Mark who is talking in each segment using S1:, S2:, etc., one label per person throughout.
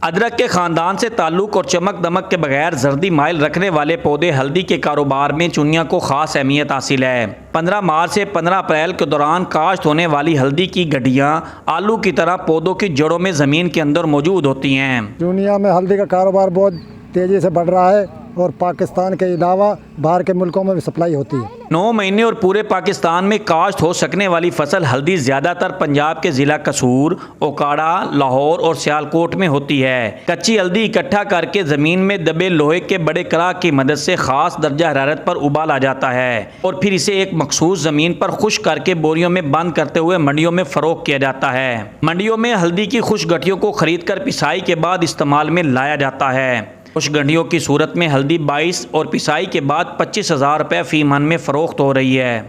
S1: ادرک کے خاندان سے تعلق اور چمک دمک کے بغیر زردی مائل رکھنے والے پودے ہلدی کے کاروبار میں چنیا کو خاص اہمیت حاصل ہے۔ 15 مارچ سے 15 اپریل کے دوران کاشت ہونے والی ہلدی کی گڈیاں آلو کی طرح پودوں کی جڑوں میں زمین کے اندر موجود ہوتی ہیں۔
S2: دنیا میں ہلدی کا کاروبار بہت تیزی سے بڑھ رہا ہے اور پاکستان کے علاوہ باہر کے ملکوں میں بھی سپلائی ہوتی ہے۔
S1: 9 مہینے اور پورے پاکستان میں کاشت ہو سکنے والی فصل ہلدی زیادہ تر پنجاب کے ضلع قصور، اوکاڑا، لاہور اور سیالکوٹ میں ہوتی ہے۔ کچی ہلدی اکٹھا کر کے زمین میں دبے لوہے کے بڑے کڑاہ کی مدد سے خاص درجہ حرارت پر ابالا جاتا ہے اور پھر اسے ایک مخصوص زمین پر خشک کر کے بوریوں میں بند کرتے ہوئے منڈیوں میں فروخت کیا جاتا ہے۔ منڈیوں میں ہلدی کی خشک گٹھیوں کو خرید کر پسائی کے بعد استعمال میں لایا جاتا ہے۔ خشک گنڈیوں کی صورت میں ہلدی 22 اور پسائی کے بعد 25,000 روپے فی من میں فروخت ہو رہی ہے۔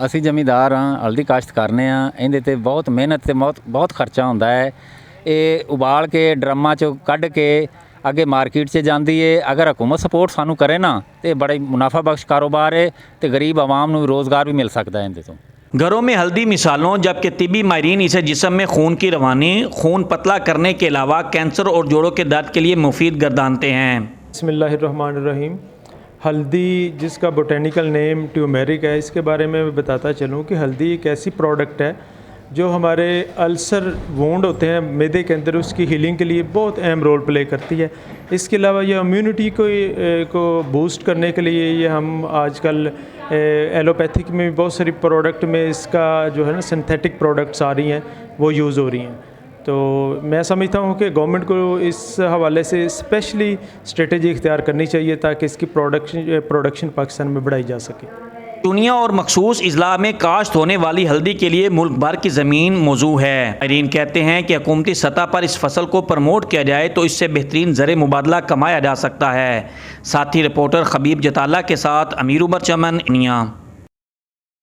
S3: ਅਸੀਂ ਜ਼ਮੀਂਦਾਰ ਹਾਂ, ਹਲਦੀ ਕਾਸ਼ਤ ਕਰਨੇ ਆ। ਇਹਦੇ ਤੇ ਬਹੁਤ ਮਿਹਨਤ ਤੇ ਬਹੁਤ ਖਰਚਾ ਹੁੰਦਾ ਹੈ। ਇਹ ਉਬਾਲ ਕੇ ਡਰਮਾਂ 'ਚੋਂ ਕੱਢ ਕੇ ਅੱਗੇ ਮਾਰਕੀਟ 'ਚ ਜਾਂਦੀ ਹੈ। ਅਗਰ ਹਕੂਮਤ ਸਪੋਰਟ ਸਾਨੂੰ ਕਰੇ ਨਾ ਤੇ ਬੜਾ ਮੁਨਾਫਾ ਬਖਸ਼ ਕਾਰੋਬਾਰ ਹੈ ਤੇ ਗਰੀਬ ਆਵਾਮ ਨੂੰ ਰੋਜ਼ਗਾਰ ਵੀ ਮਿਲ ਸਕਦਾ ਹੈ ਇਹਦੇ ਤੋਂ।
S1: گھروں میں ہلدی مثالوں جبکہ طبی ماہرین اسے جسم میں خون کی روانی، خون پتلا کرنے کے علاوہ کینسر اور جوڑوں کے درد کے لیے مفید گردانتے ہیں۔
S4: بسم اللہ الرحمن الرحیم۔ ہلدی جس کا بوٹینیکل نیم ٹیومیرک ہے، اس کے بارے میں بتاتا چلوں کہ ہلدی ایک ایسی پروڈکٹ ہے جو ہمارے السر وونڈ ہوتے ہیں معدے کے اندر، اس کی ہیلنگ کے لیے بہت اہم رول پلے کرتی ہے۔ اس کے علاوہ یہ امیونٹی کو بوسٹ کرنے کے لیے یہ ہم آج کل ایلوپیتھک میں بھی بہت ساری پروڈکٹ میں اس کا جو ہے نا سنتھیٹک پروڈکٹس آ رہی ہیں، وہ یوز ہو رہی ہیں۔ تو میں سمجھتا ہوں کہ گورنمنٹ کو اس حوالے سے اسپیشلی اسٹریٹجی اختیار کرنی چاہیے تاکہ اس کی پروڈکشن پاکستان میں بڑھائی جا سکے۔
S1: چنیا اور مخصوص اضلاع میں کاشت ہونے والی ہلدی کے لیے ملک بھر کی زمین موزوں ہے۔ ماہرین کہتے ہیں کہ حکومتی سطح پر اس فصل کو پروموٹ کیا جائے تو اس سے بہترین زر مبادلہ کمایا جا سکتا ہے۔ ساتھی رپورٹر خبیب جتالہ کے ساتھ امیر عمر چمن، انیا۔